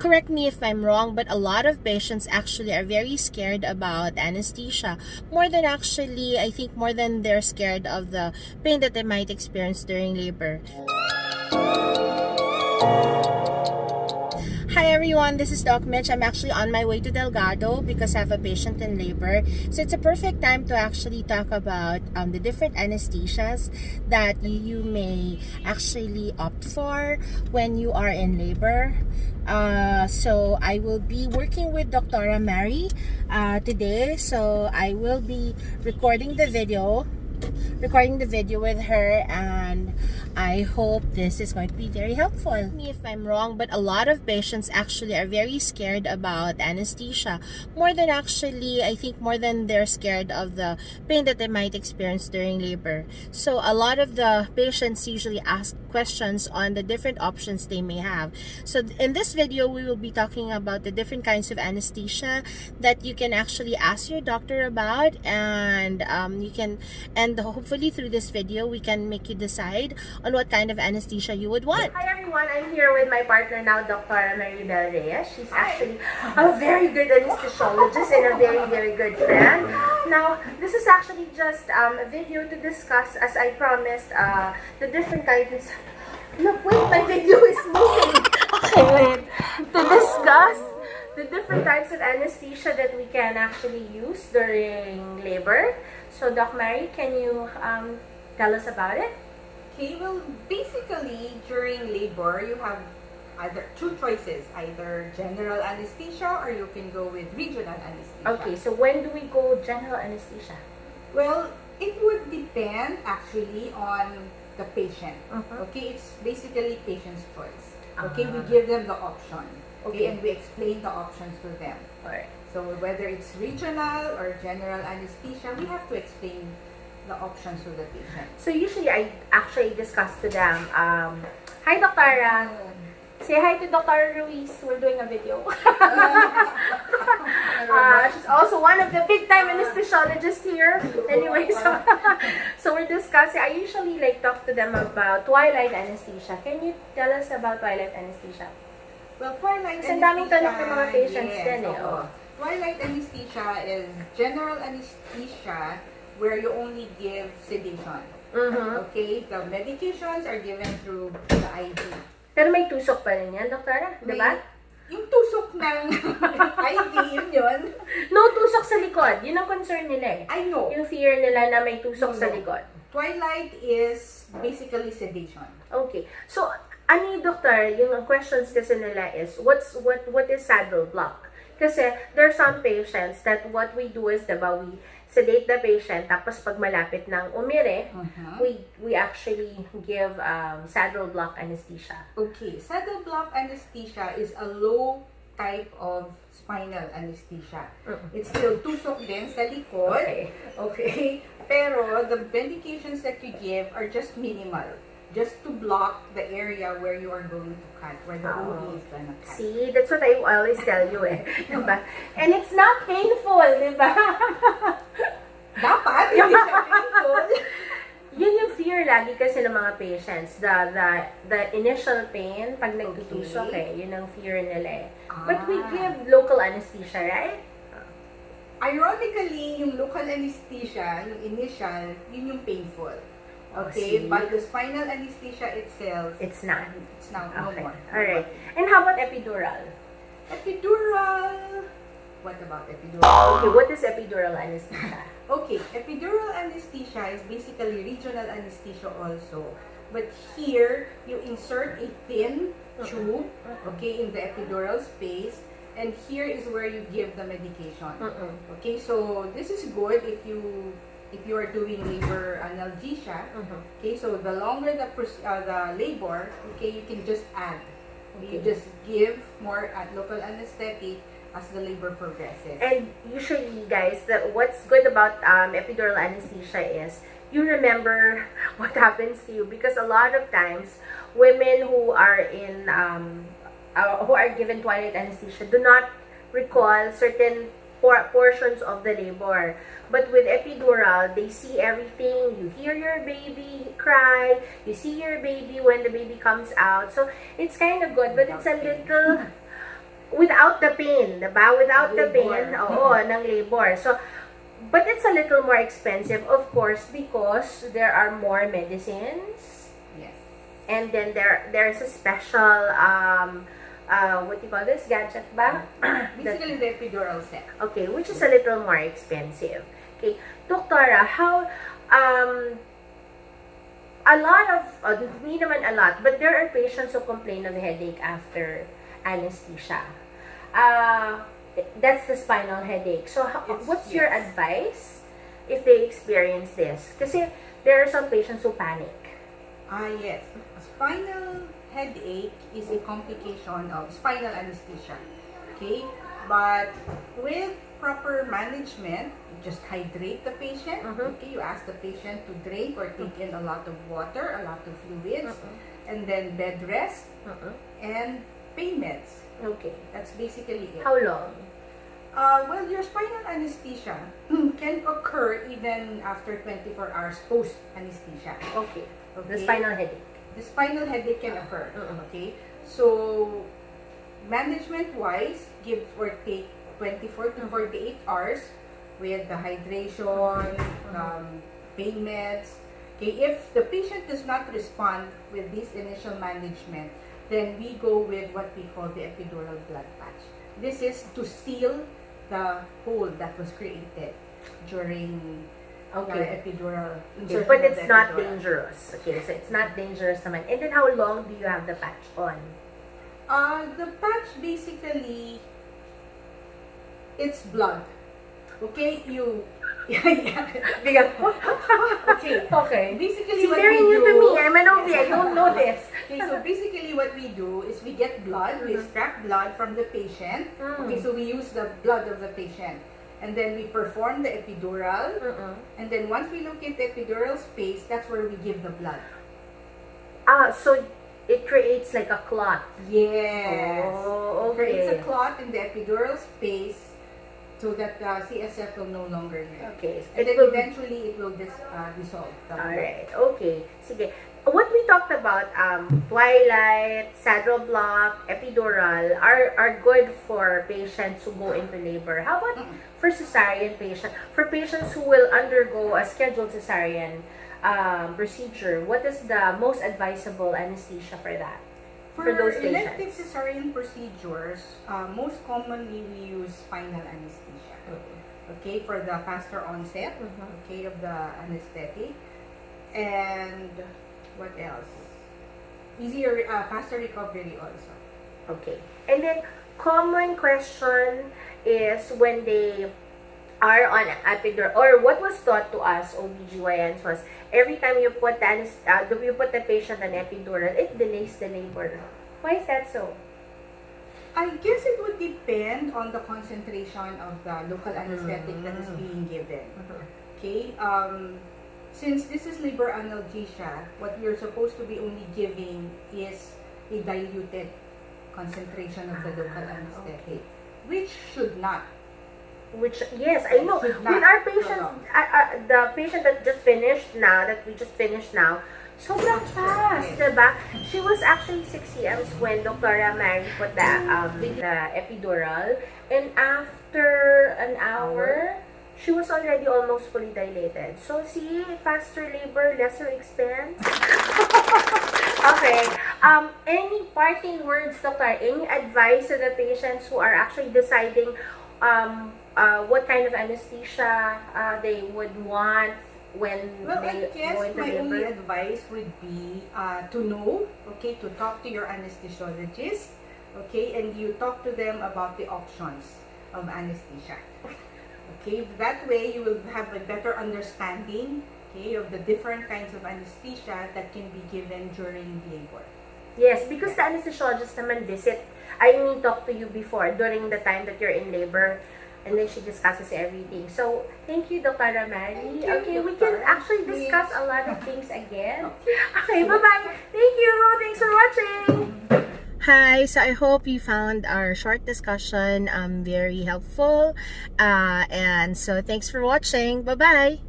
Correct me if I'm wrong, but a lot of patients actually are very scared about anesthesia. More than actually, I think more than they're scared of the pain that they might experience during labor. Hi everyone, this is Doc Mitch. I'm actually on my way to Delgado because I have a patient in labor. So it's a perfect time to actually talk about the different anesthesias that you may actually opt for when you are in labor. So I will be working with Dr. Mary today. So I will be recording the video with her, and I hope this is going to be very helpful. Correct me if I'm wrong, but a lot of patients actually are very scared about anesthesia. More than actually, I think more than they're scared of the pain that they might experience during labor. So a lot of the patients usually ask questions on the different options they may have. So in this video, we will be talking about the different kinds of anesthesia that you can actually ask your doctor about, and hopefully through this video we can make you decide on what kind of anesthesia you would want. Hi everyone, I'm here with my partner now, Dr. Mary Del Reyes. She's actually a very good anesthesiologist and a very, very good friend. Now, this is actually just a video to discuss, as I promised, the different kinds. Look, wait, my video is moving. Okay, wait. To discuss the different types of anesthesia that we can actually use during labor. So, Doc Mary, can you tell us about it? Okay, well, basically, during labor, you have either two choices, either general anesthesia or you can go with regional anesthesia. Okay, so when do we go general anesthesia? Well, it would depend actually on the patient. Uh-huh. Okay, it's basically patient's choice. Okay, we give them the option. Okay, and we explain the options to them. Alright. So whether it's regional or general anesthesia, we have to explain the options to the patient. So usually I actually discuss to them, hi Dr. Say hi to Dr. Ruiz. We're doing a video. She's also one of the big time anesthesiologists here. Anyway, so we're discussing. I usually talk to them about twilight anesthesia. Can you tell us about twilight anesthesia? Well, twilight anesthesia. Ang daming tanong ng mga patients din eh. Twilight anesthesia is general anesthesia where you only give sedation. Okay, the medications are given through the IV. Pero may tusok pa rin yan, Doktora? Diba? Yung tusok ng IV, yun. No tusok sa likod. Yun ang concern nila eh. I know. Yung fear nila na may tusok sa likod. Twilight is basically sedation. Okay. So, ano yung Doktor, yung questions kasi nila is, what is saddle block? Kasi there are some patients that what we do is, diba, we sedate the patient, tapos pag malapit ng umire, we actually give saddle block anesthesia. Okay, saddle block anesthesia is a low type of spinal anesthesia. It's still tusok din sa likod. Okay. Pero the medications that you give are just minimal. Just to block the area where you are going to cut, where the OB is gonna cut. See, that's what I always tell you eh. Diba? And it's not painful, diba? Dapat, hindi siya painful. Yun yung fear lagi kasi ng mga patients. The initial pain, pag nagtutusok yun ang fear nila eh. But we give local anesthesia, right? Ironically, yung local anesthesia, yung initial, yun yung painful. Okay, but the spinal anesthesia itself, it's not. It's not no more. Alright. And how about epidural? Epidural. What about epidural? Okay, what is epidural anesthesia? Okay, epidural anesthesia is basically regional anesthesia also. But here, you insert a thin tube, okay, in the epidural space, and here is where you give the medication. Okay, so this is good if you are doing labor analgesia. Okay, so the longer the labor, okay, you can just add. You just give more local anesthetic as the labor progresses. And usually, guys, what's good about epidural anesthesia is you remember what happens to you, because a lot of times women who are given twilight anesthesia do not recall certain portions of the labor. But with epidural, they see everything. You hear your baby cry. You see your baby when the baby comes out. So, it's kind of good. But it's a little without the pain, diba? Without the pain, Labor. oo, ng labor. So, but it's a little more expensive, of course, because there are more medicines. Yes. And then there's a special, what do you call this? Gadget ba? Basically, the epidural set. Okay, which is a little more expensive. Okay, Doktora, how, a lot of, hindi naman a lot, but there are patients who complain of headache after anesthesia. That's the spinal headache. So, what's your advice if they experience this? Kasi there are some patients who panic. Yes. Spinal headache is a complication of spinal anesthesia. Okay? But with proper management, you just hydrate the patient. Okay? You ask the patient to drink or take in a lot of water, a lot of fluids, and then bed rest and pain meds. Okay. That's basically it. How long? Well, your spinal anesthesia can occur even after 24 hours post anesthesia. Okay. Okay. The spinal headache. The spinal headache can occur. Okay. So, management-wise, give or take 24 to 48 hours with the hydration, pain meds. Okay. If the patient does not respond with this initial management, then we go with what we call the epidural blood patch. This is to seal the hole that was created during the epidural insertion. But it's not dangerous. Okay, so it's not dangerous naman. And then how long do you have the patch on? The patch basically, it's blood. Okay, you... Okay. Basically, She's what very we new do, to me. I'm an OB. I don't know this. Okay, so basically what we do is we get blood, we extract blood from the patient. Okay, so we use the blood of the patient. And then we perform the epidural. And then once we locate the epidural space, that's where we give the blood. So it creates like a clot. Yes. Oh, It creates okay. a clot in the epidural space so that the CSF will no longer leak. Okay. And then eventually it will dissolve. Alright, okay. Sige. What we talked about, twilight, saddle block, epidural, are good for patients who go into labor. How about for cesarean patients? For patients who will undergo a scheduled cesarean procedure, what is the most advisable anesthesia for that? For those elective patients? cesarean procedures, most commonly we use spinal anesthesia. Okay, for the faster onset, okay, of the anesthetic. And what else? Easier, faster recovery also. Okay. And then, common question is when they are on epidural, or what was taught to us, OBGYNs, was every time you put the patient on epidural, it delays the labor. Why is that so? I guess it would depend on the concentration of the local anesthetic that is being given. Okay? Since this is labor analgesia, what you're supposed to be only giving is a diluted concentration of the local anesthetic, which should not. Which, yes, I know. With our patient, the patient that we just finished now, sobrang fast, diba? She was actually 6 cms when Dr. Mary put the epidural, and after an hour, she was already almost fully dilated. So, see, faster labor, lesser expense. Okay. Any parting words, Doctor? Any advice to the patients who are actually deciding what kind of anesthesia they would want when I they guess go into my only labor? advice would be to know, okay, to talk to your anesthesiologist, okay, and you talk to them about the options of anesthesia. Okay, that way you will have a better understanding, okay, of the different kinds of anesthesia that can be given during labor. Yes, because the anesthesiologist naman talk to you before, during the time that you're in labor, and then she discusses everything. So, thank you, Dr. Mary. Thank you, Okay, we Doctor. can actually discuss a lot of things again. Okay, bye-bye. Thank you. Thanks for watching. Hi, so I hope you found our short discussion very helpful. And so, thanks for watching. Bye-bye.